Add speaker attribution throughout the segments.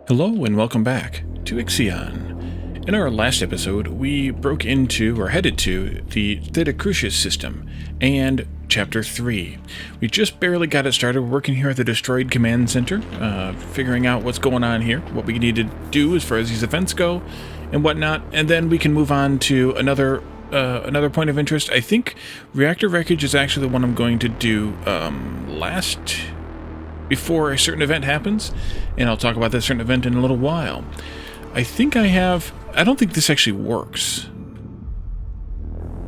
Speaker 1: Hello and welcome back to Ixion. In our last episode, we broke into, or headed to, the Theta Crucius system, and Chapter 3. We just barely got it started working here at the Destroyed Command Center, figuring out what's going on here, what we need to do as far as these events go, and whatnot, and then we can move on to another point of interest. I think Reactor Wreckage is actually the one I'm going to do before a certain event happens, and I'll talk about that certain event in a little while. I don't think this actually works.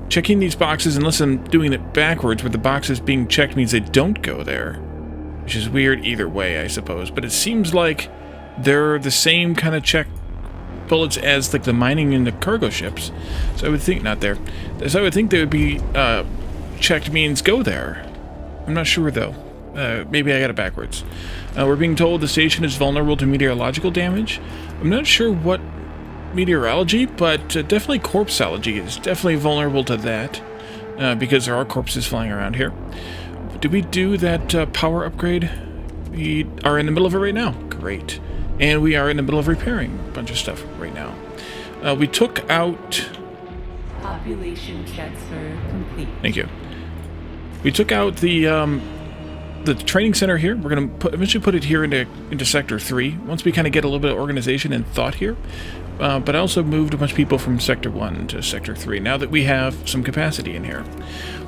Speaker 1: Checking these boxes, unless I'm doing it backwards, where the boxes being checked means they don't go there, which is weird either way, I suppose, but it seems like they're the same kind of check bullets as like the mining in the cargo ships, so I would think not there. So I would think they would be checked means go there. I'm not sure though. Maybe I got it backwards. We're being told the station is vulnerable to meteorological damage. I'm not sure what meteorology, but definitely corpseology is definitely vulnerable to that, because there are corpses flying around here. Did we do that power upgrade? We are in the middle of it right now. Great. And we are in the middle of repairing a bunch of stuff right now. We took out...
Speaker 2: Population transfer complete.
Speaker 1: Thank you. We took out the training center here. We're going to eventually put it here into Sector 3, once we kind of get a little bit of organization and thought here. But I also moved a bunch of people from Sector 1 to Sector 3, now that we have some capacity in here.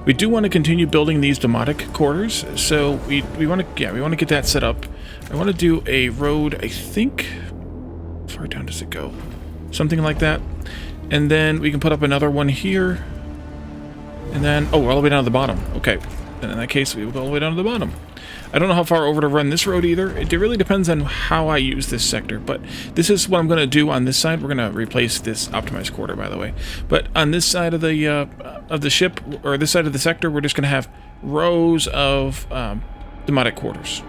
Speaker 1: We do want to continue building these demotic quarters, so we want to get that set up. I want to do a road, I think... How far down does it go? Something like that. And then we can put up another one here. And then... Oh, we're all the way down to the bottom. Okay. And in that case, we will go all the way down to the bottom. I don't know how far over to run this road either. It really depends on how I use this sector, but this is what I'm going to do on this side. We're going to replace this optimized quarter, by the way. But on this side of the ship, or this side of the sector, we're just going to have rows of demotic quarters.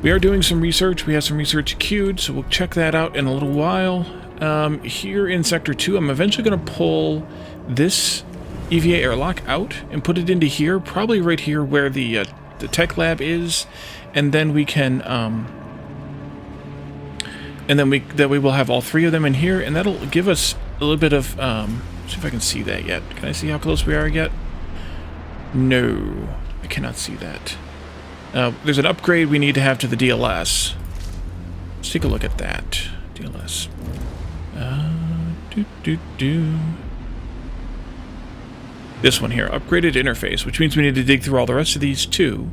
Speaker 1: We are doing some research. We have some research queued, so we'll check that out in a little while. Here in Sector 2, I'm eventually going to pull this EVA airlock out and put it into here, probably right here where the tech lab is, and then we can we will have all three of them in here, and that'll give us a little bit of see if I can see that yet. Can I see how close we are yet? No, I cannot see that. There's an upgrade we need to have to the DLS. Let's take a look at that. DLS. This one here, upgraded interface, which means we need to dig through all the rest of these too.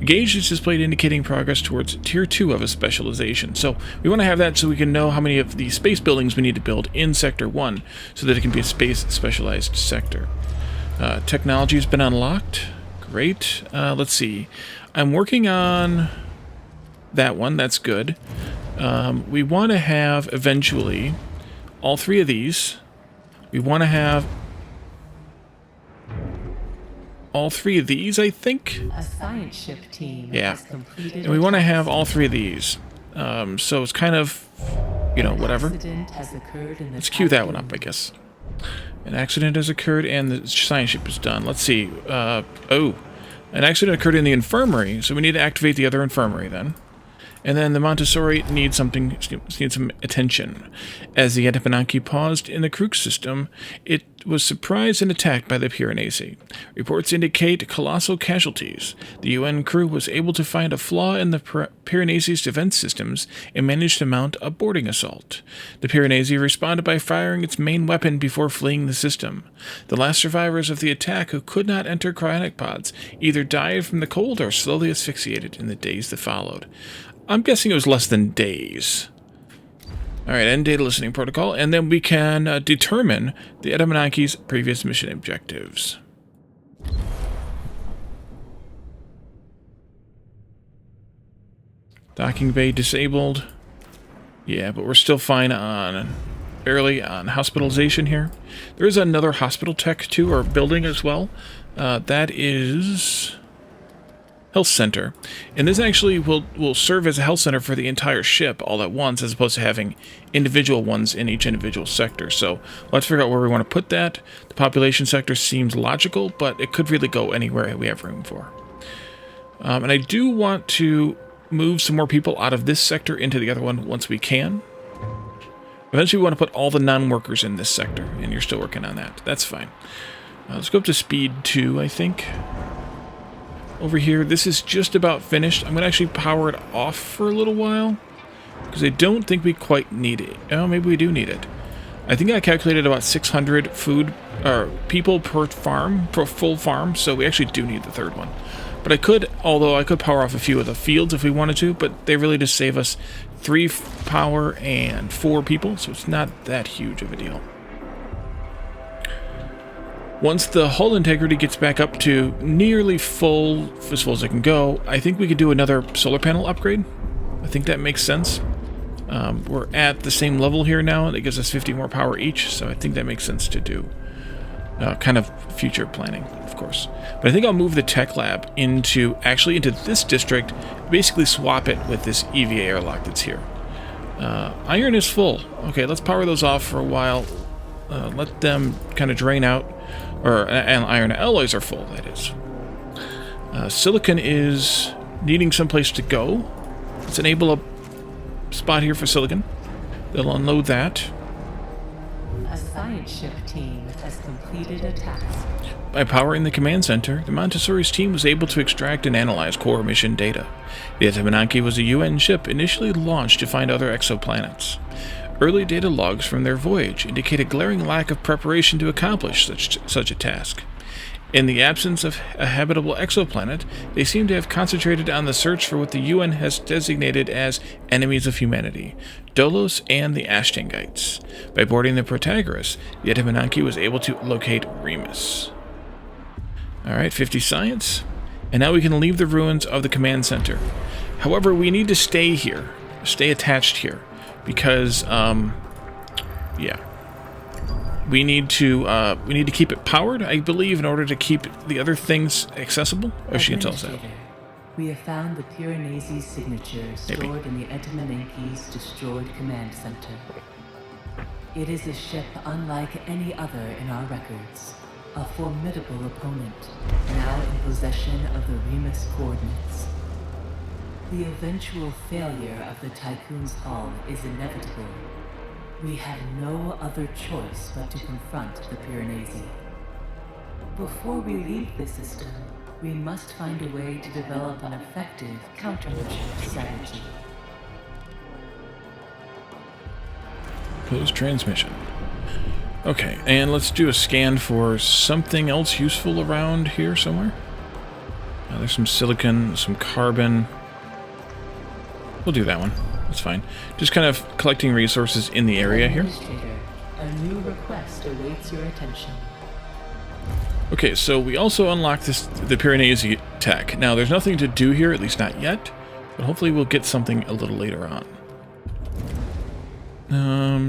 Speaker 1: A gauge is displayed indicating progress towards Tier 2 of a specialization. So we want to have that so we can know how many of the space buildings we need to build in Sector 1 so that it can be a space-specialized sector. Technology has been unlocked. Great. Let's see. I'm working on that one. That's good. We want to have, eventually, all three of these. We want to have all three of these, I think.
Speaker 2: A science ship team
Speaker 1: has
Speaker 2: completed,
Speaker 1: and we want to have all three of these. So it's kind of, whatever. Let's cue that one up, I guess. An accident has occurred and the science ship is done. Let's see. An accident occurred in the infirmary, so we need to activate the other infirmary then. And then the Montessori needs some attention. As the Adamanaki paused in the Crook system, it was surprised and attacked by the Piranesi. Reports indicate colossal casualties. The UN crew was able to find a flaw in the Piranesi's defense systems and managed to mount a boarding assault. The Piranesi responded by firing its main weapon before fleeing the system. The last survivors of the attack who could not enter cryonic pods either died from the cold or slowly asphyxiated in the days that followed. I'm guessing it was less than days. Alright, end data listening protocol, and then we can determine the Edamanaki's previous mission objectives. Docking bay disabled. Yeah, but we're still fine on hospitalization here. There is another hospital tech too, or building as well. That is health center, and this actually will serve as a health center for the entire ship all at once, as opposed to having individual ones in each individual sector. So we'll have to figure out where we want to put that. The population sector seems logical, but it could really go anywhere we have room for. And I do want to move some more people out of this sector into the other one once we can. Eventually we want to put all the non-workers in this sector, and you're still working on that. That's fine. Let's go up to speed 2, I think. Over here, this is just about finished. I'm going to actually power it off for a little while, because I don't think we quite need it. Oh, maybe we do need it. I think I calculated about 600 food or people per farm, per full farm, so we actually do need the third one. But I could, although I could power off a few of the fields if we wanted to, but they really just save us 3 power and 4 people, so it's not that huge of a deal. Once the hull integrity gets back up to nearly full, as full as it can go, I think we could do another solar panel upgrade. I think that makes sense. We're at the same level here now, and it gives us 50 more power each, so I think that makes sense to do. Kind of future planning, of course. But I think I'll move the tech lab into this district, basically swap it with this EVA airlock that's here. Iron is full. Okay, let's power those off for a while. Let them kind of drain out. And iron alloys are full, that is. Silicon is needing someplace to go. Let's enable a spot here for silicon. They'll unload that.
Speaker 2: A science ship team has completed a task.
Speaker 1: By powering the command center, the Montessori's team was able to extract and analyze core mission data. The Atamanaki was a UN ship initially launched to find other exoplanets. Early data logs from their voyage indicate a glaring lack of preparation to accomplish such a task. In the absence of a habitable exoplanet, they seem to have concentrated on the search for what the UN has designated as enemies of humanity, DOLOS and the Ashtangites. By boarding the Protagoras, the Atamanaki was able to locate Remus. Alright, 50 science. And now we can leave the ruins of the command center. However, we need to stay here, stay attached here, because, yeah. We need to keep it powered, I believe, in order to keep the other things accessible. Or she can tell us that.
Speaker 2: We have found the Piranesi signature stored in the Etamananki's destroyed command center. It is a ship unlike any other in our records. A formidable opponent, now in possession of the Remus coordinates. The eventual failure of the Tiqqun's hull is inevitable. We have no other choice but to confront the Piranesi. Before we leave the system, we must find a way to develop an effective countermeasure strategy.
Speaker 1: Close transmission. Okay, and let's do a scan for something else useful around here somewhere. There's some silicon, some carbon. We'll do that one. That's fine. Just kind of collecting resources in the area here.
Speaker 2: A new request awaits your attention.
Speaker 1: Okay, so we also unlocked the Piranesi tech. Now, there's nothing to do here, at least not yet, but hopefully we'll get something a little later on.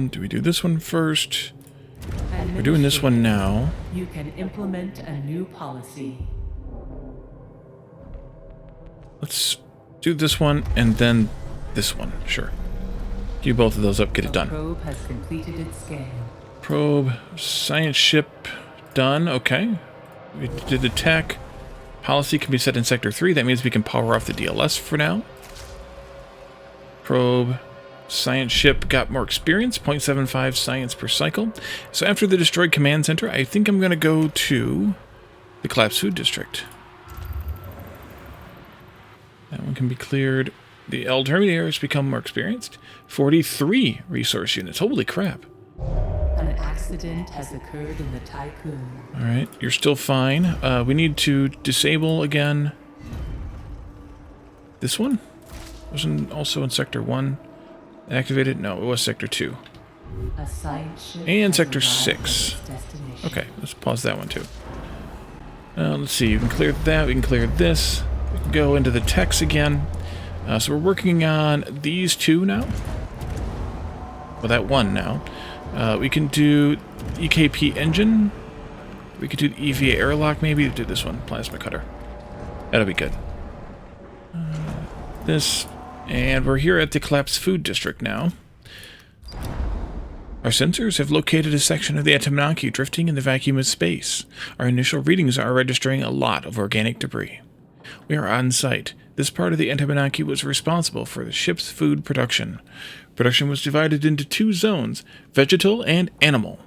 Speaker 1: Do we do this one first? We're doing this one now.
Speaker 2: You can implement a new policy.
Speaker 1: Let's do this one and then this one. Sure. Do both of those up, get it done.
Speaker 2: Probe has completed its scan.
Speaker 1: Probe, science ship, done. Okay. We did the tech. Policy can be set in Sector 3. That means we can power off the DLS for now. Probe. Science ship got more experience, 0.75 science per cycle. So after the destroyed command center, I think I'm going to go to the collapsed food district. That one can be cleared. The El Terminator has become more experienced. 43 resource units. Holy crap.
Speaker 2: An accident has occurred in the Tiqqun.
Speaker 1: Alright, you're still fine. We need to disable again. This one? Wasn't also in Sector 1. Activated? No, it was Sector 2.
Speaker 2: A science ship
Speaker 1: And
Speaker 2: has
Speaker 1: Sector
Speaker 2: arrived
Speaker 1: 6.
Speaker 2: at its destination.
Speaker 1: Okay, let's pause that one too. Let's see, we can clear that, we can clear this. We can go into the techs again. So we're working on these two now. Well, that one now. We can do EKP engine. We could do the EVA airlock maybe. Do this one, plasma cutter. That'll be good. This... And we're here at the collapsed food district now. Our sensors have located a section of the Atamanaki drifting in the vacuum of space. Our initial readings are registering a lot of organic debris. We are on site. This part of the Entaminaki was responsible for the ship's food production. Production was divided into 2 zones, vegetal and animal.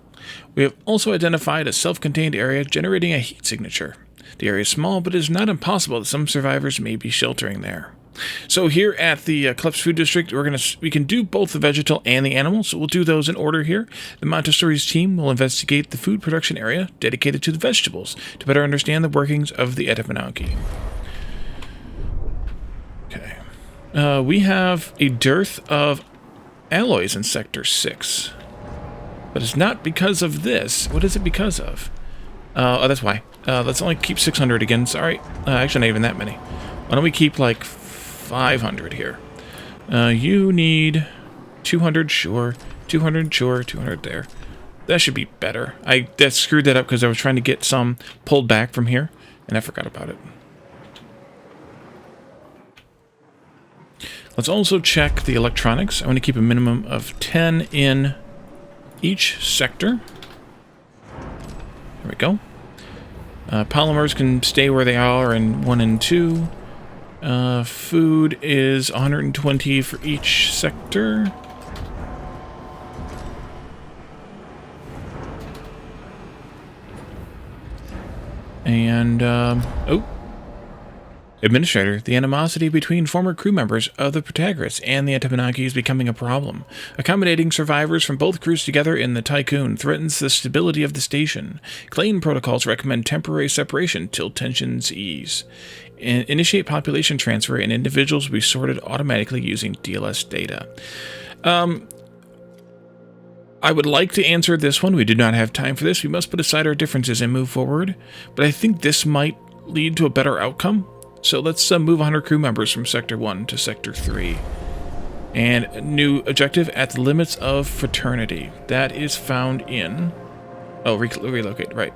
Speaker 1: We have also identified a self-contained area generating a heat signature. The area is small, but it is not impossible that some survivors may be sheltering there. So here at the Kleps Food District, we can do both the vegetal and the animal, so we'll do those in order here. The Montessori's team will investigate the food production area dedicated to the vegetables to better understand the workings of the Entaminaki. Okay. We have a dearth of alloys in Sector 6. But it's not because of this. What is it because of? Oh, that's why. Let's only keep 600 again. Sorry. Actually, not even that many. Why don't we keep, like, 500 here? You need 200, sure. 200, sure. 200 there. That should be better. I screwed that up because I was trying to get some pulled back from here, and I forgot about it. Let's also check the electronics. I want to keep a minimum of 10 in each sector. There we go. Polymers can stay where they are in 1 and 2. Food is 120 for each sector. And, oh. Administrator, the animosity between former crew members of the Protagoras and the Entaminaki is becoming a problem. Accommodating survivors from both crews together in the Tiqqun threatens the stability of the station. Clayton protocols recommend temporary separation till tensions ease. Initiate population transfer, and individuals will be sorted automatically using DOLS data. I would like to answer this one. We do not have time for this. We must put aside our differences and move forward. But I think this might lead to a better outcome. So let's move 100 crew members from Sector 1 to Sector 3. And a new objective at the limits of fraternity. That is found in... Oh, relocate, right.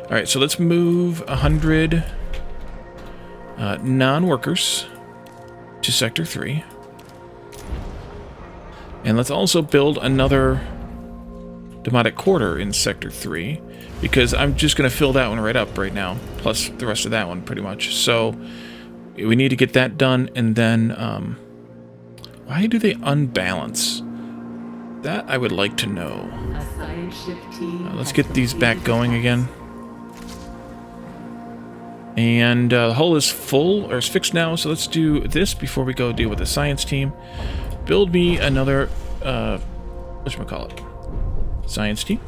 Speaker 1: Alright, so let's move 100 non-workers to Sector 3. And let's also build another Demotic Quarter in Sector 3. Because I'm just going to fill that one right up right now. Plus the rest of that one, pretty much. So we need to get that done, and then... why do they unbalance? That I would like to know. Let's get these back going again. And the hull is full, or is fixed now, so let's do this before we go deal with the science team. Build me another, whatchamacallit? Science team.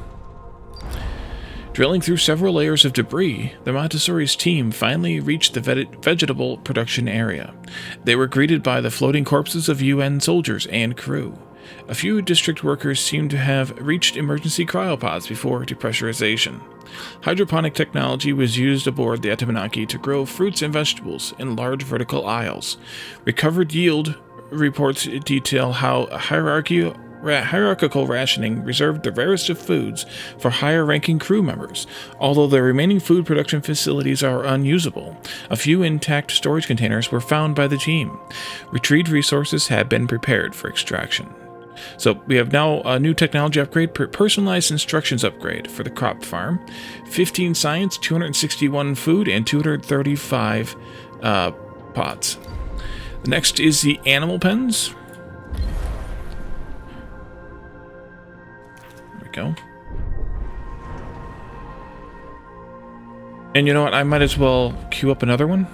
Speaker 1: Drilling through several layers of debris, the Montessori's team finally reached the vegetable production area. They were greeted by the floating corpses of UN soldiers and crew. A few district workers seemed to have reached emergency cryopods before depressurization. Hydroponic technology was used aboard the Entaminaki to grow fruits and vegetables in large vertical aisles. Recovered yield reports detail how hierarchical rationing reserved the rarest of foods for higher-ranking crew members, although the remaining food production facilities are unusable. A few intact storage containers were found by the team. Retrieved resources had been prepared for extraction. So we have now a new technology upgrade, personalized instructions upgrade for the crop farm. 15 science, 261 food, and 235 pots. The next is the animal pens. Go. And you know what? I might as well queue up another one.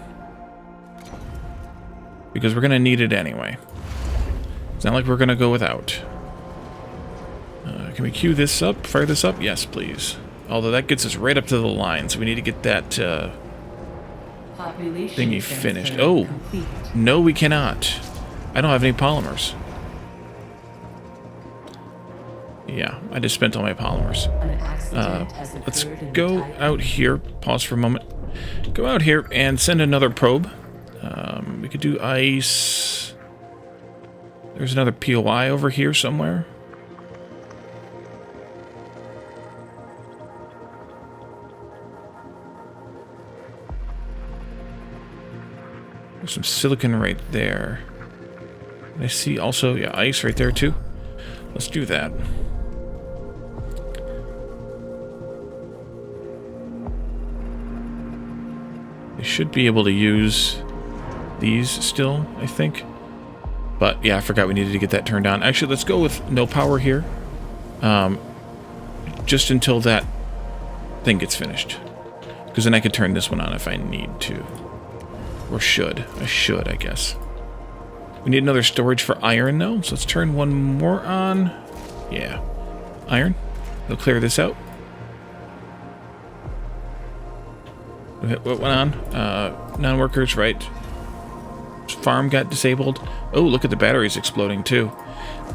Speaker 1: Because we're going to need it anyway. It's not like we're going to go without. Can we queue this up? Fire this up? Yes, please. Although that gets us right up to the line, so we need to get that thingy finished. Oh! No, we cannot. I don't have any polymers. Yeah, I just spent all my polymers. Let's go out here. Pause for a moment. Go out here and send another probe. We could do ice. There's another POI over here somewhere. There's some silicon right there. And I see also, yeah, ice right there too. Let's do that. They should be able to use these still, I think. But yeah, I forgot we needed to get that turned on. Actually, let's go with no power here. Just until that thing gets finished. Because then I could turn this one on if I need to. Or should. I should, I guess. We need another storage for iron, though. So let's turn one more on. Yeah. Iron. It'll clear this out. What went on? Non-workers, right. Farm got disabled. Oh, look at the batteries exploding, too.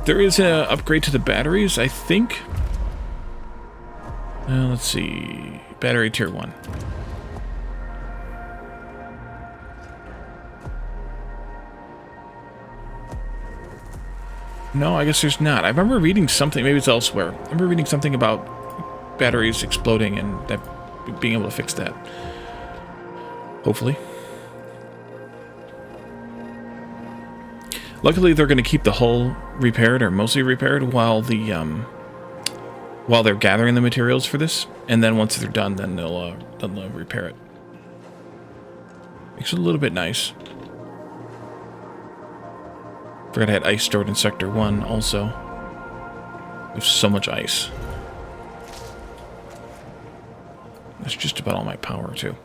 Speaker 1: There is an upgrade to the batteries, I think. Let's see. Battery tier 1. No, I guess there's not. I remember reading something, maybe it's elsewhere. I remember reading something about batteries exploding and that being able to fix that. Hopefully. Luckily, they're going to keep the hull repaired, or mostly repaired, while they're gathering the materials for this. And then once they're done, then they'll repair it. Makes it a little bit nice. Forgot I had ice stored in Sector 1 also. There's so much ice. That's just about all my power, too.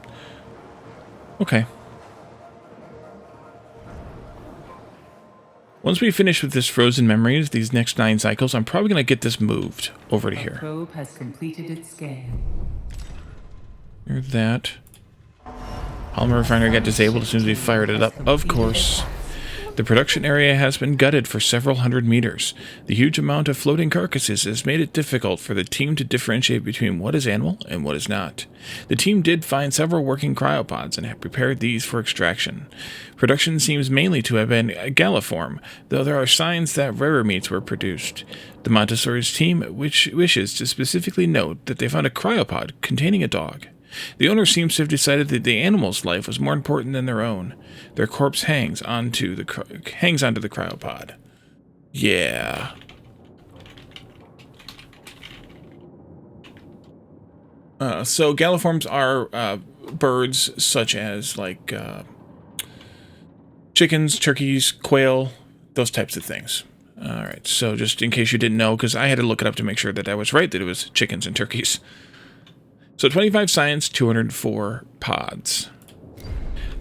Speaker 1: Okay. Once we finish with this frozen memories, these next 9 cycles, I'm probably going to get this moved over to here.
Speaker 2: The probe has completed its scan.
Speaker 1: Here's that. Polymer refinery got disabled as soon as we fired it up, of course. The production area has been gutted for several hundred meters. The huge amount of floating carcasses has made it difficult for the team to differentiate between what is animal and what is not. The team did find several working cryopods and have prepared these for extraction. Production seems mainly to have been galliform, though there are signs that rarer meats were produced. The Montessori's team wishes to specifically note that they found a cryopod containing a dog. The owner seems to have decided that the animal's life was more important than their own. Their corpse hangs onto the cryopod. Yeah. So galliforms are birds such as like chickens, turkeys, quail, those types of things. All right. So just in case you didn't know, because I had to look it up to make sure that I was right that it was chickens and turkeys. So 25 science, 204 pods.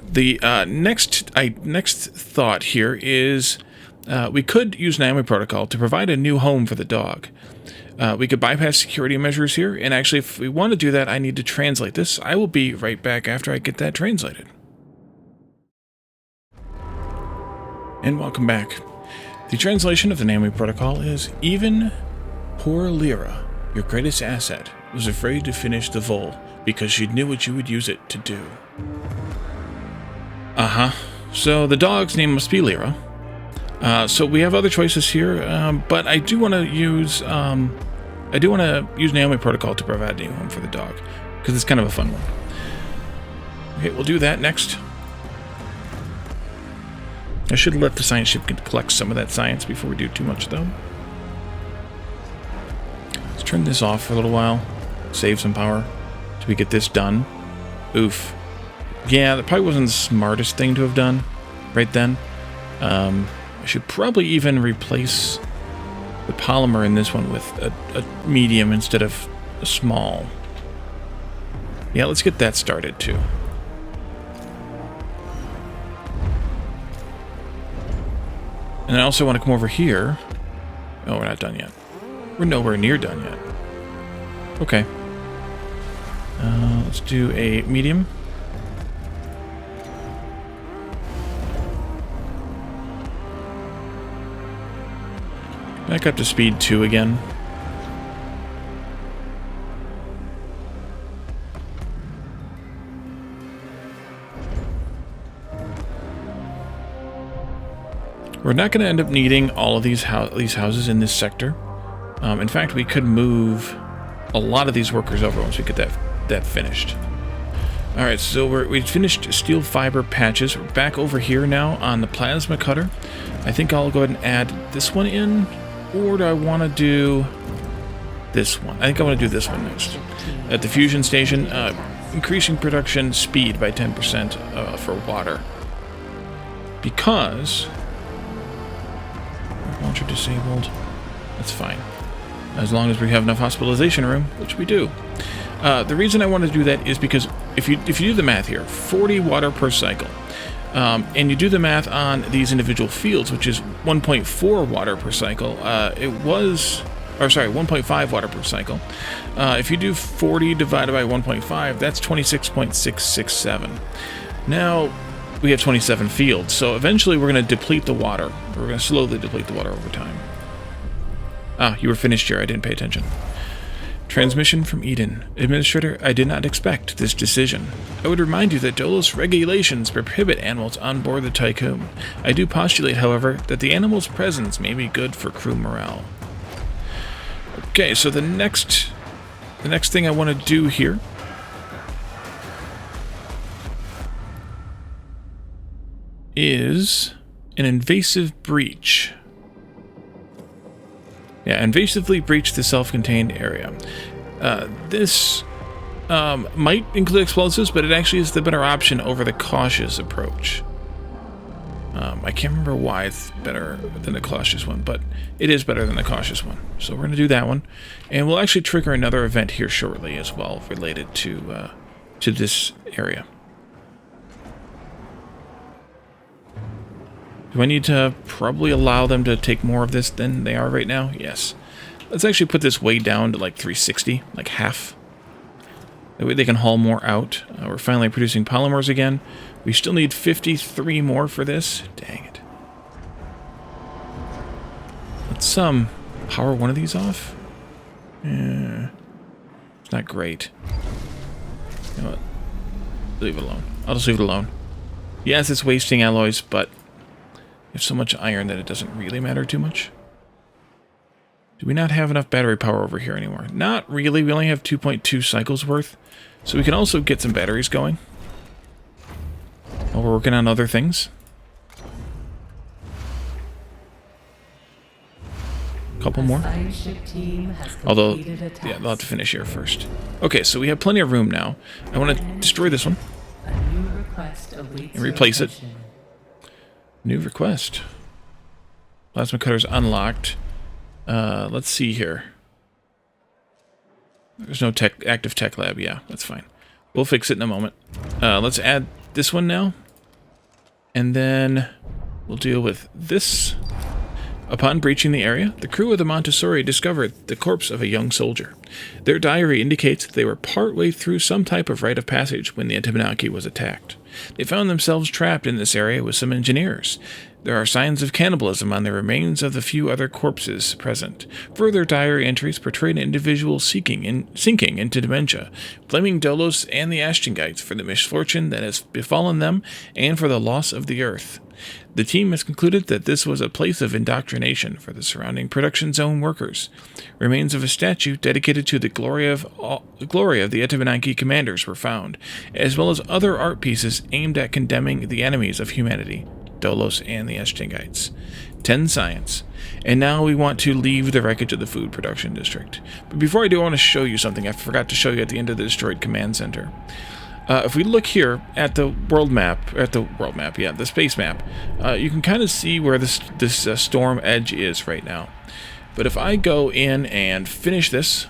Speaker 1: The next thought here is we could use Naomi Protocol to provide a new home for the dog. We could bypass security measures here, and actually if we want to do that, I need to translate this. I will be right back after I get that translated. And welcome back. The translation of the Naomi Protocol is, even poor Lyra, your greatest asset, was afraid to finish the Vol because she knew what you would use it to do. So the dog's name must be Lyra. So we have other choices here, but I do want to use Naomi Protocol to provide a new home for the dog because it's kind of a fun one. Okay, we'll do that next. I should let the science ship collect some of that science before we do too much, though. Let's turn this off for a little while. Save some power till we get this done. Oof. Yeah, that probably wasn't the smartest thing to have done right then. I should probably even replace the polymer in this one with a medium instead of a small. Yeah, let's get that started too. And I also want to come over here. Oh, we're not done yet. We're nowhere near done yet. Okay. Let's do a medium. Back up to speed 2 again. We're not going to end up needing all of these houses in this sector. In fact, we could move a lot of these workers over once we get that finished. All right, so we finished steel fiber patches. We're back over here now on the plasma cutter. I think I'll go ahead and add this one in, or do I want to do this one? I think I want to do this one next. At the fusion station, increasing production speed by 10% for water. because launcher disabled. That's fine, as long as we have enough hospitalization room, which we do. The reason I want to do that is because if you do the math here, 40 water per cycle, and you do the math on these individual fields, which is 1.4 water per cycle, 1.5 water per cycle. If you do 40 divided by 1.5, that's 26.667. Now, we have 27 fields, so eventually we're going to deplete the water. We're going to slowly deplete the water over time. Ah, you were finished here. I didn't pay attention. Transmission from Eden. Administrator, I did not expect this decision. I would remind you that DOLOS regulations prohibit animals on board the Tiqqun. I do postulate, however, that the animal's presence may be good for crew morale. Okay, so the next thing I want to do here is an invasive breach. Yeah, invasively breach the self-contained area. This might include explosives, but it actually is the better option over the cautious approach. I can't remember why it's better than the cautious one, but it is better than the cautious one. So we're going to do that one. And we'll actually trigger another event here shortly as well, related to this area. Do I need to probably allow them to take more of this than they are right now? Yes. Let's actually put this way down to like 360, like half. That way they can haul more out. We're finally producing polymers again. We still need 53 more for this. Dang it. Let's power one of these off. It's not great. You know what? Leave it alone. I'll just leave it alone. Yes, it's wasting alloys, but we have so much iron that it doesn't really matter too much. Do we not have enough battery power over here anymore? Not really. We only have 2.2 cycles worth. So we can also get some batteries going while we're working on other things. A couple more. Although, yeah, they'll have to finish here first. Okay, so we have plenty of room now. I want to destroy this one and replace it. New request. Plasma cutter's unlocked. Let's see here. There's no active tech lab. Yeah, that's fine. We'll fix it in a moment. Let's add this one now. And then we'll deal with this. Upon breaching the area, the crew of the Montessori discovered the corpse of a young soldier. Their diary indicates that they were partway through some type of rite of passage when the Etimanaki was attacked. They found themselves trapped in this area with some engineers. There are signs of cannibalism on the remains of the few other corpses present. Further diary entries portray an individual sinking into dementia, blaming DOLOS and the Ashtingites for the misfortune that has befallen them and for the loss of the Earth. The team has concluded that this was a place of indoctrination for the surrounding production zone workers. Remains of a statue dedicated to the glory of the Etimanaki commanders were found, as well as other art pieces aimed at condemning the enemies of humanity, DOLOS and the Ashtingites. 10 science. And now we want to leave the wreckage of the food production district. But before I do, I want to show you something I forgot to show you at the end of the destroyed command center. If we look here at the the space map, you can kind of see where this storm edge is right now. But if I go in and finish this,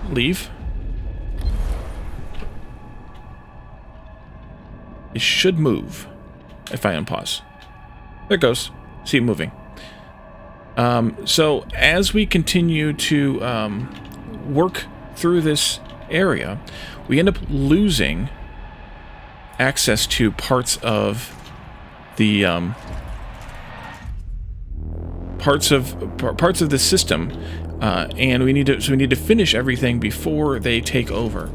Speaker 1: leave, it should move if I unpause. There it goes. See it moving. So as we continue to work through this area, we end up losing access to parts of the parts of the system, and we need to finish everything before they take over.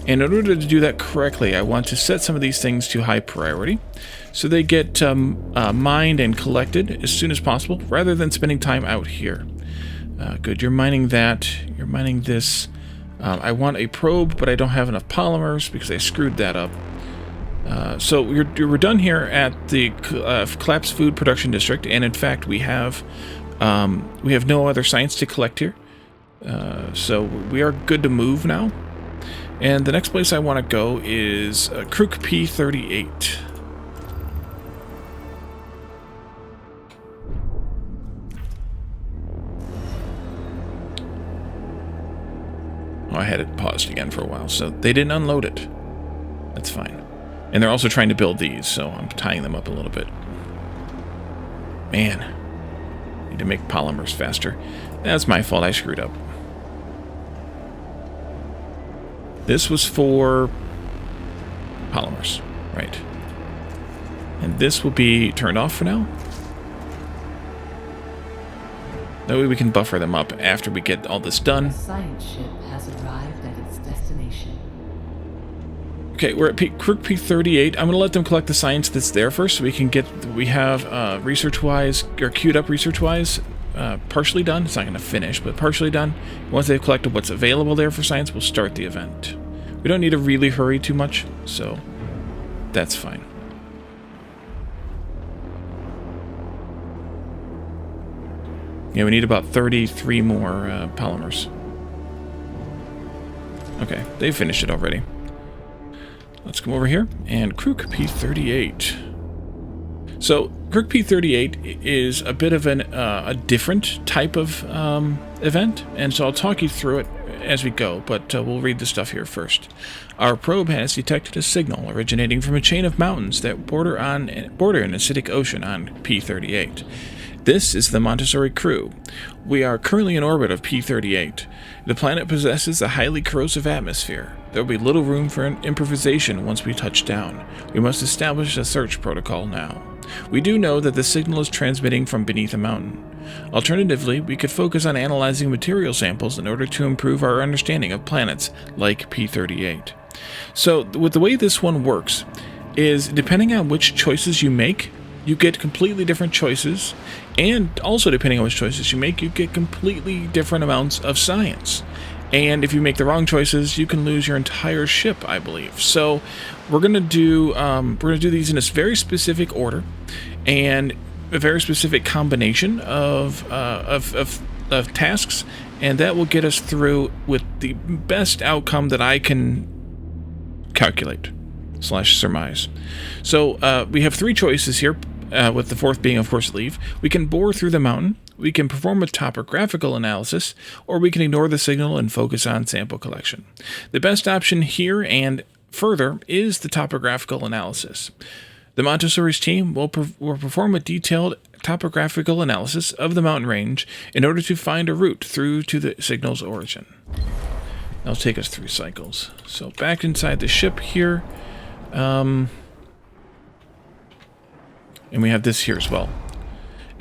Speaker 1: And in order to do that correctly, I want to set some of these things to high priority, so they get mined and collected as soon as possible, rather than spending time out here. Good, you're mining that. You're mining this. I want a probe, but I don't have enough polymers because I screwed that up. So we're done here at the collapsed food production district, and in fact we have no other science to collect here. So we are good to move now. And the next place I want to go is Crook P38. Oh, I had it paused again for a while, so they didn't unload it. That's fine. And they're also trying to build these, so I'm tying them up a little bit. Man. Need to make polymers faster. That's my fault, I screwed up. This was for polymers, right. And this will be turned off for now. That way we can buffer them up after we get all this done.
Speaker 2: The science ship has arrived at its destination.
Speaker 1: Okay, we're at Crook P38. I'm going to let them collect the science that's there first so we can get, we have research-wise, or queued up research-wise, partially done. It's not going to finish, but partially done. Once they've collected what's available there for science, we'll start the event. We don't need to really hurry too much, so that's fine. Yeah, we need about 33 more polymers. Okay, they finished it already. Let's come over here and Crook P38. So Crook P38 is a bit of a different type of event, and so I'll talk you through it as we go, but we'll read the stuff here first. Our probe has detected a signal originating from a chain of mountains that border an acidic ocean on P38. This is the Montessori crew. We are currently in orbit of P38. The planet possesses a highly corrosive atmosphere. There will be little room for improvisation once we touch down. We must establish a search protocol now. We do know that the signal is transmitting from beneath a mountain. Alternatively, we could focus on analyzing material samples in order to improve our understanding of planets like P38. So, with the way this one works is, depending on which choices you make, you get completely different choices, and also depending on which choices you make, you get completely different amounts of science. And if you make the wrong choices, you can lose your entire ship, I believe. So we're gonna do these in a very specific order, and a very specific combination of tasks, and that will get us through with the best outcome that I can calculate / surmise. So we have 3 choices here. With the 4th being, of course, leave. We can bore through the mountain, we can perform a topographical analysis, or we can ignore the signal and focus on sample collection. The best option here and further is the topographical analysis. The Montessori's team will perform a detailed topographical analysis of the mountain range in order to find a route through to the signal's origin. That'll take us 3 cycles. So back inside the ship here, and we have this here as well.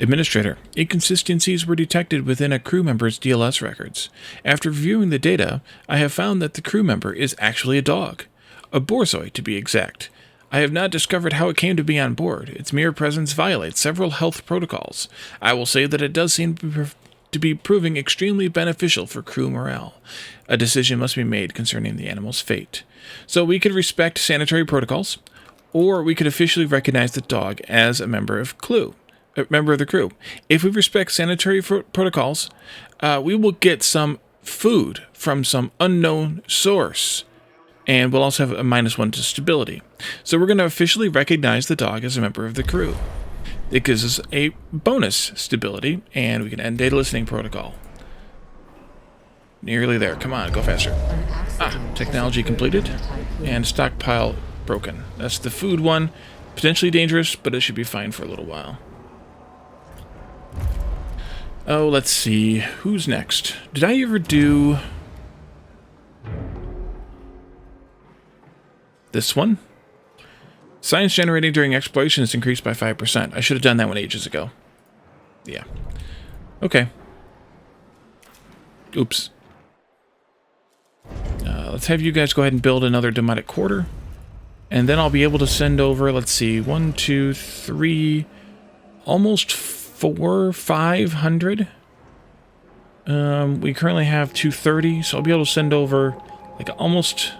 Speaker 1: Administrator, inconsistencies were detected within a crew member's DLS records. After reviewing the data, I have found that the crew member is actually a dog. A borzoi, to be exact. I have not discovered how it came to be on board. Its mere presence violates several health protocols. I will say that it does seem to be proving extremely beneficial for crew morale. A decision must be made concerning the animal's fate. So we could respect sanitary protocols, or we could officially recognize the dog as a member of the crew. If we respect sanitary protocols, we will get some food from some unknown source, and we'll also have a -1 to stability. So we're going to officially recognize the dog as a member of the crew. It gives us a bonus stability, and we can end data listening protocol. Nearly there. Come on, go faster. Technology completed, and stockpile broken. That's the food one. Potentially dangerous, but it should be fine for a little while. Oh, let's see. Who's next? Did I ever do this one? Science generating during exploration is increased by 5%. I should have done that one ages ago. Yeah. Okay. Oops. Let's have you guys go ahead and build another Demotic Quarter. And then I'll be able to send over, let's see, 1, 2, 3, almost 500. We currently have 230, so I'll be able to send over like almost,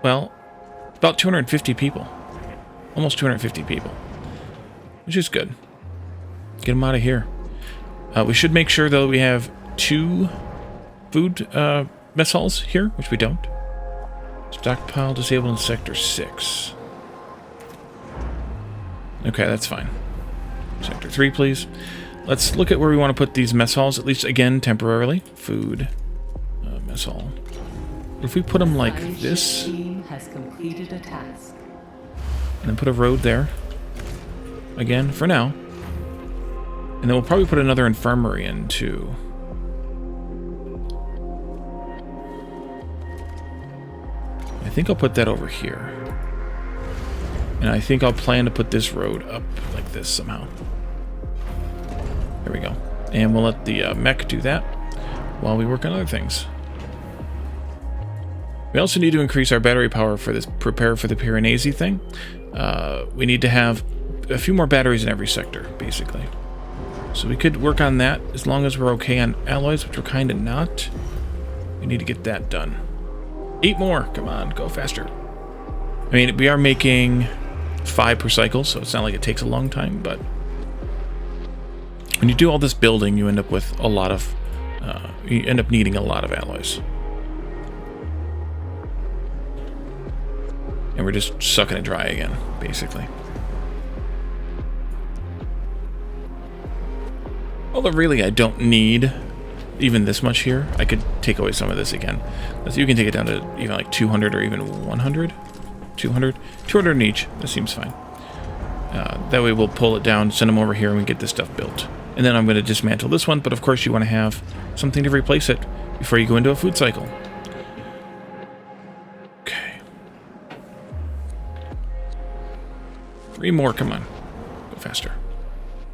Speaker 1: well, about 250 people. Almost 250 people, which is good. Get them out of here. We should make sure, though, we have 2 food mess halls here, which we don't. Stockpile disabled in Sector 6. Okay, that's fine. Sector 3, please. Let's look at where we want to put these mess halls, at least, again, temporarily. Food. Mess hall. If we put them like this...
Speaker 2: Has completed a task.
Speaker 1: And then put a road there. Again, for now. And then we'll probably put another infirmary in, too. I think I'll put that over here. And I think I'll plan to put this road up like this somehow. There we go. And we'll let the mech do that while we work on other things. We also need to increase our battery power for this, prepare for the Piranesi thing. We need to have a few more batteries in every sector, basically. So we could work on that as long as we're okay on alloys, which we're kind of not. We need to get that done. 8 more. Come on, go faster. I mean, we are making 5 per cycle, so it's not like it takes a long time, but when you do all this building, you end up with a lot of, you end up needing a lot of alloys. And we're just sucking it dry again, basically. Although really I don't need even this much here. I could take away some of this again. So you can take it down to even like 200 or even 100. 200 in each. That seems fine. That way we'll pull it down, send them over here, and we get this stuff built. And then I'm going to dismantle this one, but of course you want to have something to replace it before you go into a food cycle. Okay. 3 more, come on. Go faster.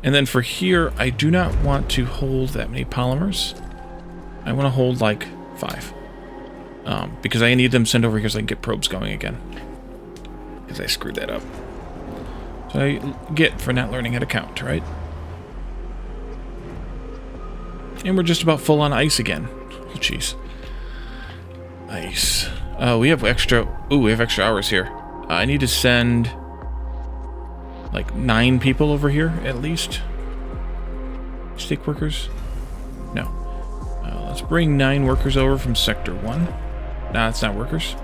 Speaker 1: And then for here, I do not want to hold that many polymers. I want to hold like 5. Because I need them sent over here so I can get probes going again. Because I screwed that up. So I get for not learning how to count, right? And we're just about full on ice again. Oh, jeez. Ice. We have extra... Ooh, we have extra hours here. I need to send... like 9 people over here, at least. Stick workers? No. Let's bring 9 workers over from Sector 1. Nah, it's not workers.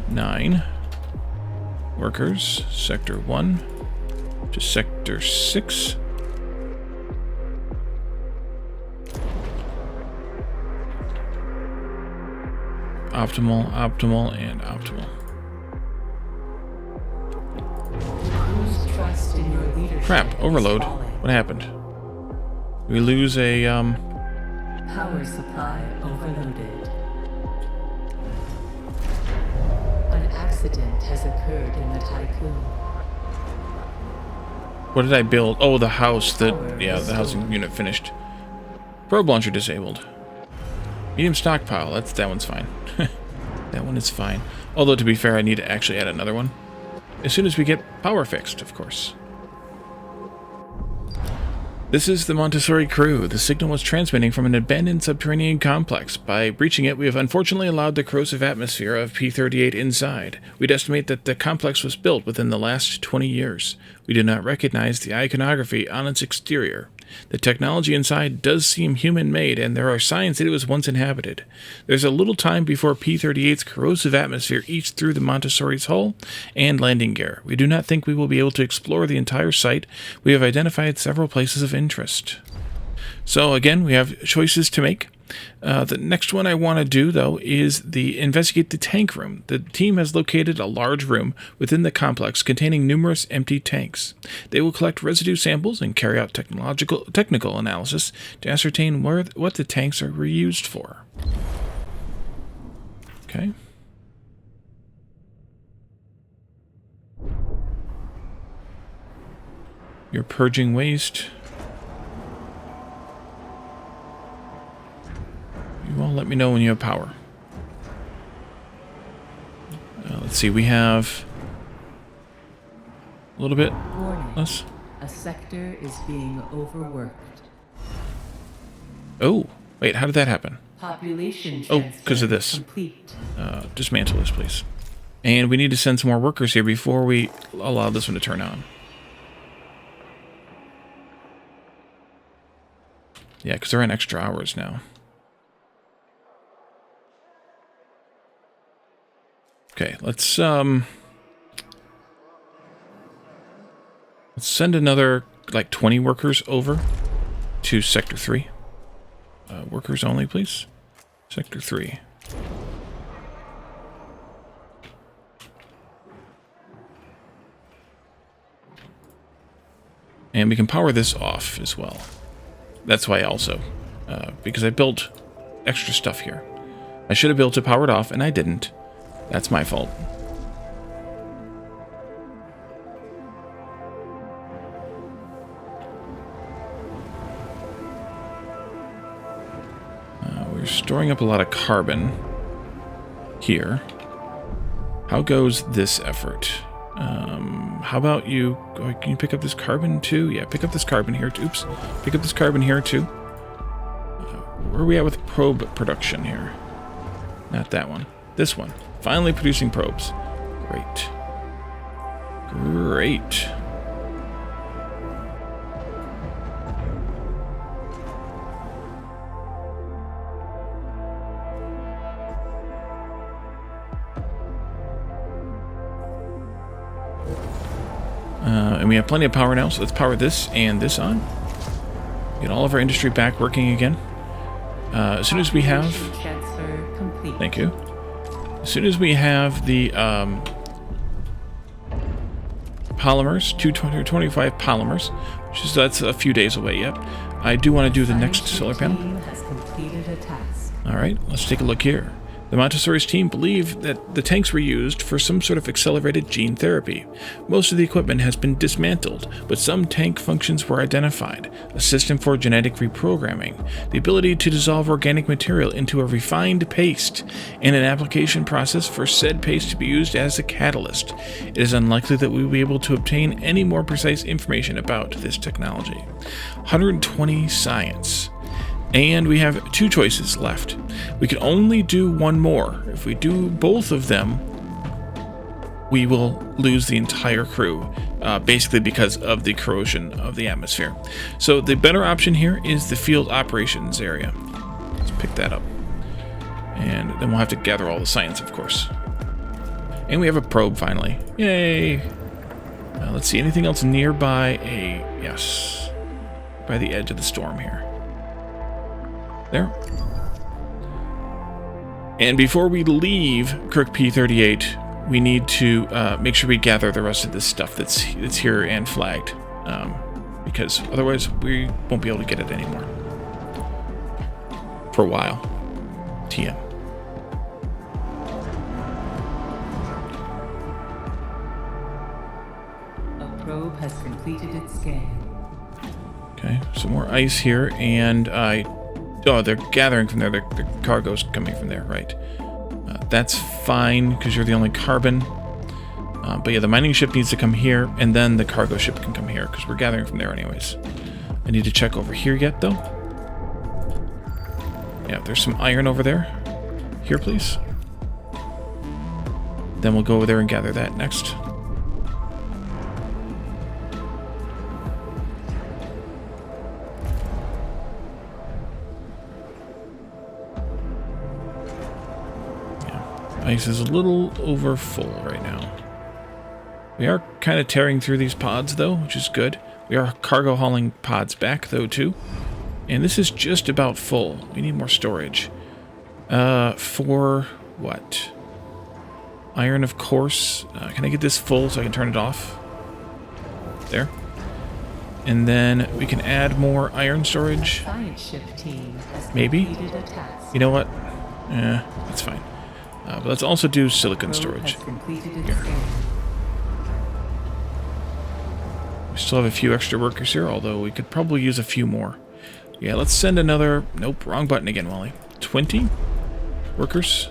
Speaker 1: 9 workers. Sector 1 to Sector 6. Optimal, optimal, and optimal.
Speaker 2: Trust in your leadership.
Speaker 1: Crap, overload. What happened? We lose a,
Speaker 2: Power supply overloaded. An accident has occurred in the Tiqqun.
Speaker 1: What did I build? Oh, the house that... Yeah, the housing unit finished. Probe launcher disabled. Medium stockpile. That one's fine. That one is fine. Although, to be fair, I need to actually add another one. As soon as we get power fixed, of course. This is the Montessori crew. The signal was transmitting from an abandoned subterranean complex. By breaching it, we have unfortunately allowed the corrosive atmosphere of P-38 inside. We'd estimate that the complex was built within the last 20 years. We do not recognize the iconography on its exterior. The technology inside does seem human-made, and there are signs that it was once inhabited. There's a little time before P-38's corrosive atmosphere eats through the Montessori's hull and landing gear. We do not think we will be able to explore the entire site. We have identified several places of interest. So again, we have choices to make. The next one I want to do, though, is investigate the tank room. The team has located a large room within the complex containing numerous empty tanks. They will collect residue samples and carry out technical analysis to ascertain what the tanks are reused for. Okay. You're purging waste. You all let me know when you have power. Let's see, we have a little bit less.
Speaker 2: A sector is being overworked.
Speaker 1: Oh, wait, how did that happen?
Speaker 2: Population
Speaker 1: Oh, because of this.
Speaker 2: complete.
Speaker 1: Dismantle this, please. And we need to send some more workers here before we allow this one to turn on. Yeah, because they're on extra hours now. Okay, let's send another, like, 20 workers over. to Sector 3. Workers only, please. Sector 3. And we can power this off as well. That's why also. Because I built extra stuff here. I should have built it powered off, and I didn't. That's my fault. We're storing up a lot of carbon here. How goes this effort? How about you... Can you pick up this carbon too? Yeah, pick up this carbon here. Oops. Pick up this carbon here too. Where are we at with probe production here? Not that one. This one. Finally producing probes. Great. Great. And we have plenty of power now, so let's power this and this on. Get all of our industry back working again. As soon as we have... Thank you. As soon as we have the polymers, 225 polymers, which is, that's a few days away yet, I do want to do the next solar panel. Alright, let's take a look here. The Montessori's team believe that the tanks were used for some sort of accelerated gene therapy. Most of the equipment has been dismantled, but some tank functions were identified. A system for genetic reprogramming, the ability to dissolve organic material into a refined paste, and an application process for said paste to be used as a catalyst. It is unlikely that we will be able to obtain any more precise information about this technology. 120 science. And we have two choices left. We can only do one more. If we do both of them, we will lose the entire crew, basically because of the corrosion of the atmosphere. So the better option here is the field operations area. Let's pick that up. And then we'll have to gather all the science, of course. And we have a probe finally. Yay! Let's see, anything else nearby? Yes. By the edge of the storm here. There. And before we leave Kirk P-38, we need to make sure we gather the rest of this stuff that's here and flagged, because otherwise we won't be able to get it anymore for a while. TM.
Speaker 2: A probe has completed its scan.
Speaker 1: Okay, some more ice here, and oh, they're gathering from there. Their cargo's coming from there, right. That's fine, because you're the only carbon. But yeah, the mining ship needs to come here, and then the cargo ship can come here, because we're gathering from there anyways. I need to check over here yet, though. Yeah, there's some iron over there. Here, please. Then we'll go over there and gather that next. Ice is a little over full right now. We are kind of tearing through these pods, though, which is good. We are cargo hauling pods back, though, too. And this is just about full. We need more storage. For what? Iron, of course. Can I get this full so I can turn it off? There. And then we can add more iron storage. Maybe. You know what? That's fine. But let's also do silicon storage. Here. We still have a few extra workers here, although we could probably use a few more. Yeah, let's send another... Nope, wrong button again, Wally. 20 workers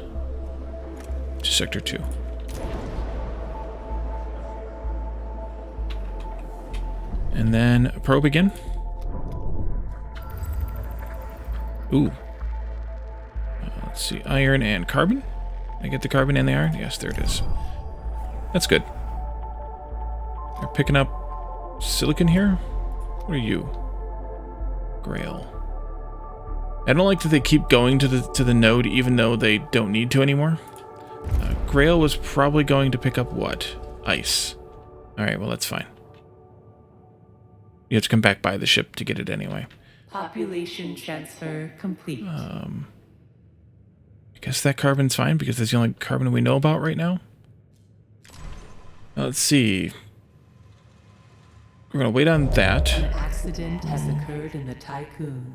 Speaker 1: to Sector 2. And then a probe again. Ooh. Let's see, iron and carbon. I get the carbon and the iron? Yes, there it is. That's good. They're picking up silicon here? What are you? Grail. I don't like that they keep going to the node even though they don't need to anymore. Grail was probably going to pick up what? Ice. Alright, well that's fine. You have to come back by the ship to get it anyway.
Speaker 2: Population transfer complete.
Speaker 1: I guess that carbon's fine because that's the only carbon we know about right now. Let's see. We're going to wait on that.
Speaker 2: An accident has occurred in the Tiqqun.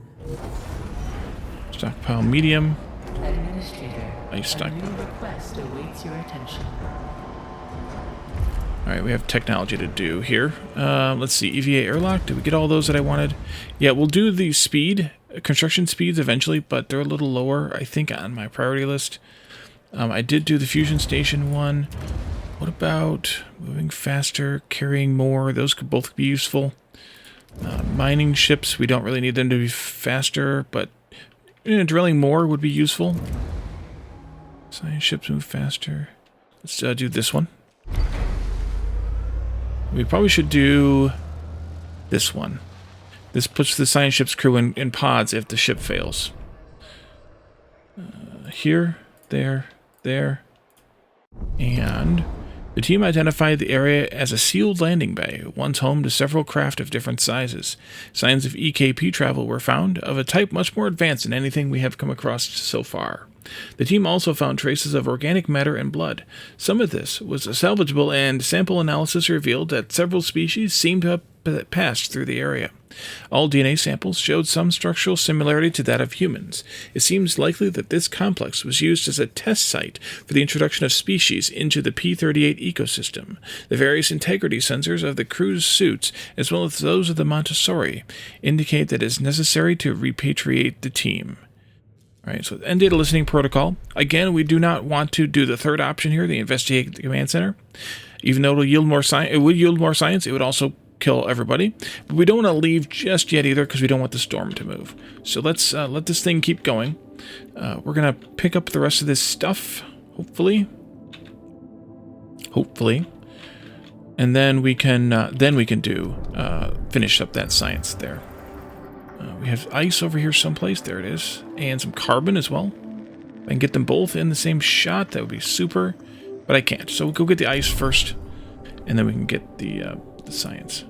Speaker 1: Stockpile medium.
Speaker 2: Administrator,
Speaker 1: Ice
Speaker 2: a
Speaker 1: stockpile.
Speaker 2: new request awaits your attention.
Speaker 1: Alright, we have technology to do here. Let's see, EVA airlock. Did we get all those that I wanted? Yeah, we'll do the speed, construction speeds eventually, but they're a little lower, I think, on my priority list. I did do the fusion station one. What about moving faster, carrying more? Those could both be useful. Mining ships, we don't really need them to be faster, but drilling more would be useful. Science ships move faster. Let's do this one. We probably should do this one. This puts the science ship's crew in pods if the ship fails. Here, there, and the team identified the area as a sealed landing bay, once home to several craft of different sizes. Signs of EKP travel were found, of a type much more advanced than anything we have come across so far. The team also found traces of organic matter and blood. Some of this was salvageable, and sample analysis revealed that several species seemed to have passed through the area. All DNA samples showed some structural similarity to that of humans. It seems likely that this complex was used as a test site for the introduction of species into the P-38 ecosystem. The various integrity sensors of the crew's suits, as well as those of the Montessori, indicate that it is necessary to repatriate the team. Alright, so end data listening protocol. Again, we do not want to do the third option here, the investigate the command center. Even though it would yield more science, it would also kill everybody. But we don't want to leave just yet either because we don't want the storm to move. So let's let this thing keep going. We're going to pick up the rest of this stuff, hopefully. And then we can finish up that science there. We have ice over here someplace. There it is. And some carbon as well. If I can get them both in the same shot, that would be super. But I can't. So we'll go get the ice first. And then we can get the science.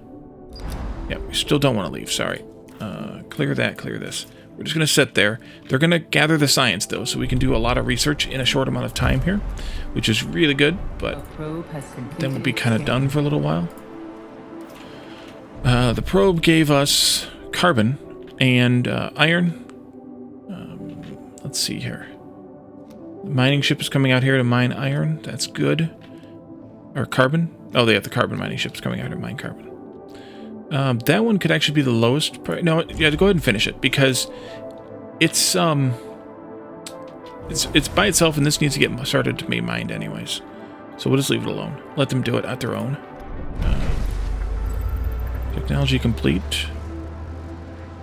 Speaker 1: Yeah, we still don't want to leave. Sorry. Clear that, clear this. We're just going to sit there. They're going to gather the science, though, so we can do a lot of research in a short amount of time here, which is really good. But then we'll be kind of done for a little while. The probe gave us carbon and iron. Let's see here. The mining ship is coming out here to mine iron. That's good. Or carbon. Oh, they have the carbon mining ships coming out to mine carbon. That one could actually be the lowest. No, yeah, go ahead and finish it because it's by itself, and this needs to get started to be mined anyways. So we'll just leave it alone. Let them do it at their own. Technology complete.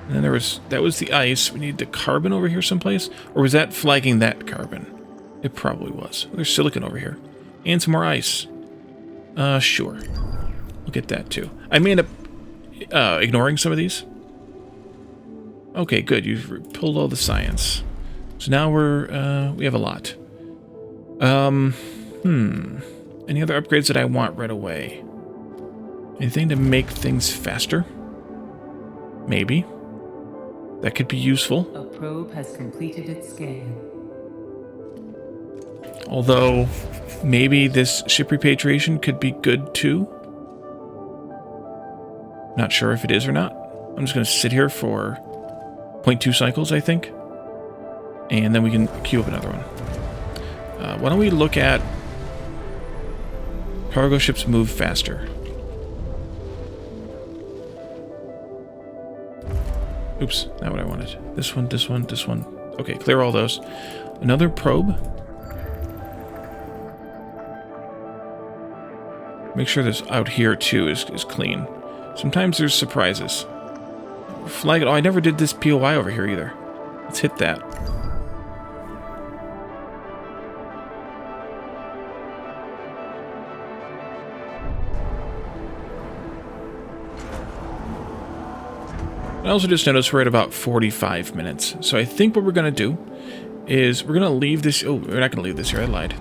Speaker 1: And then that was the ice. We need the carbon over here someplace. Or was that flagging that carbon? It probably was. There's silicon over here. And some more ice. Sure. We'll get that too. I may end up ignoring some of these. Okay, good. You've pulled all the science. So now we have a lot. Any other upgrades that I want right away? Anything to make things faster? Maybe. That could be useful.
Speaker 2: A probe has completed its scan.
Speaker 1: Although, maybe this ship repatriation could be good too. Not sure if it is or not. I'm just going to sit here for 0.2 cycles, I think. And then we can queue up another one. Why don't we look at cargo ships move faster? Oops, not what I wanted. This one, this one, this one. Okay, clear all those. Another probe. Make sure this out here too is clean. Sometimes there's surprises. Flag it. Oh, I never did this POI over here either. Let's hit that. I also just noticed we're at about 45 minutes. So I think what we're going to do is we're going to leave this... Oh, we're not going to leave this here. I lied.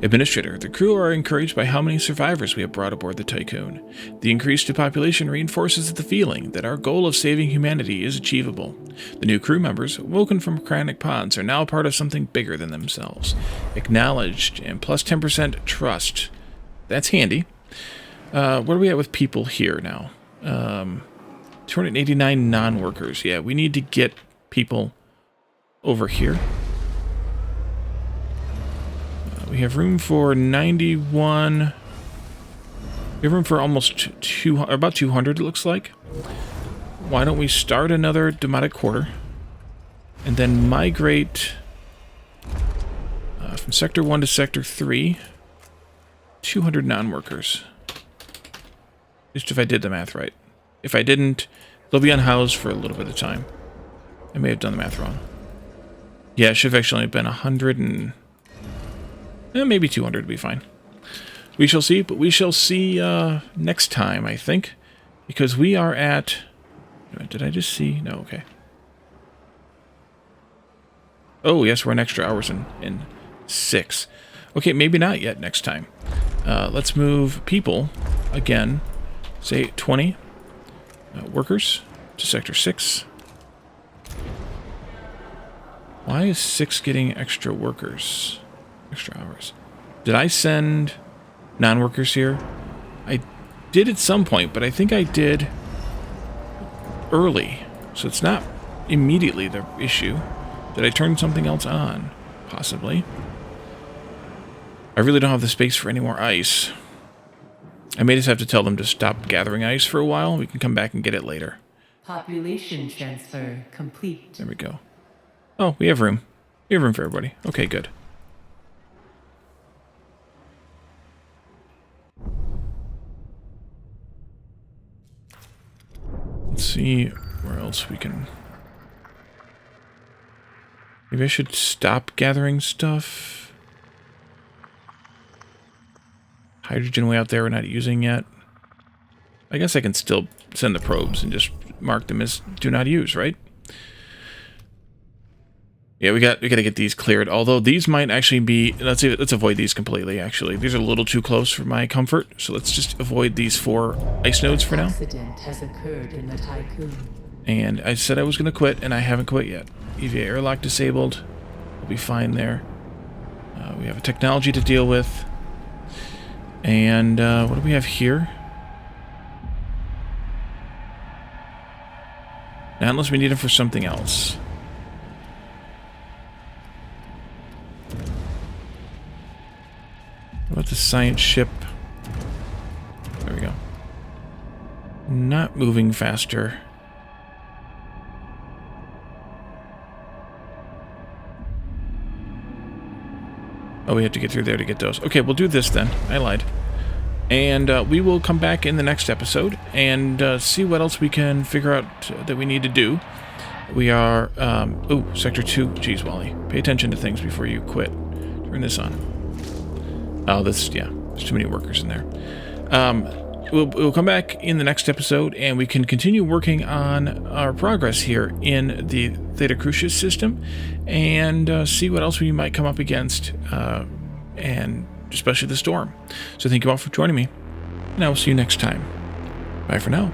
Speaker 1: Administrator, the crew are encouraged by how many survivors we have brought aboard the Tiqqun. The increase to population reinforces the feeling that our goal of saving humanity is achievable. The new crew members, woken from cryonic pods, are now part of something bigger than themselves. Acknowledged and plus 10% trust. That's handy. Where are we at with people here now? 289 non-workers. Yeah, we need to get people over here. We have room for 91. We have room for almost about 200, it looks like. Why don't we start another Demotic Quarter and then migrate from Sector 1 to Sector 3. 200 non-workers. At least if I did the math right. If I didn't, they'll be unhoused for a little bit of time. I may have done the math wrong. Yeah, it should have actually been 100 and... maybe 200 would be fine. We shall see, but we shall see next time, I think. Because we are at... Did I just see? No, okay. Oh, yes, we're an extra hours in 6. Okay, maybe not yet next time. Let's move people, again, say 20 workers to Sector 6. Why is 6 getting extra workers? Extra hours. Did I send non-workers here? I did at some point, but I think I did early. So it's not immediately the issue. Did I turn something else on? Possibly. I really don't have the space for any more ice. I may just have to tell them to stop gathering ice for a while. We can come back and get it later.
Speaker 2: Population transfer complete.
Speaker 1: There we go. Oh, we have room. We have room for everybody. Okay, good. Let's see where else we can... Maybe I should stop gathering stuff. Hydrogen way out there we're not using yet. I guess I can still send the probes and just mark them as do not use, right? Yeah, we got to get these cleared. Although these might actually be... Let's avoid these completely, actually. These are a little too close for my comfort. So let's just avoid these 4 ice nodes for now.
Speaker 2: Accident has occurred in the Tiqqun.
Speaker 1: And I said I was going to quit, and I haven't quit yet. EVA airlock disabled. We'll be fine there. We have a technology to deal with. And what do we have here? Now, unless we need them for something else. What about the science ship? There we go. Not moving faster. Oh, we have to get through there to get those. Okay, we'll do this then. I lied. And we will come back in the next episode and see what else we can figure out that we need to do. We are... oh, Sector 2. Jeez, Wally. Pay attention to things before you quit. Turn this on. Oh, this... Yeah, there's too many workers in there. We'll come back in the next episode, and we can continue working on our progress here in the Theta Crucis system, and see what else we might come up against, and especially the storm. So thank you all for joining me, and I will see you next time. Bye for now.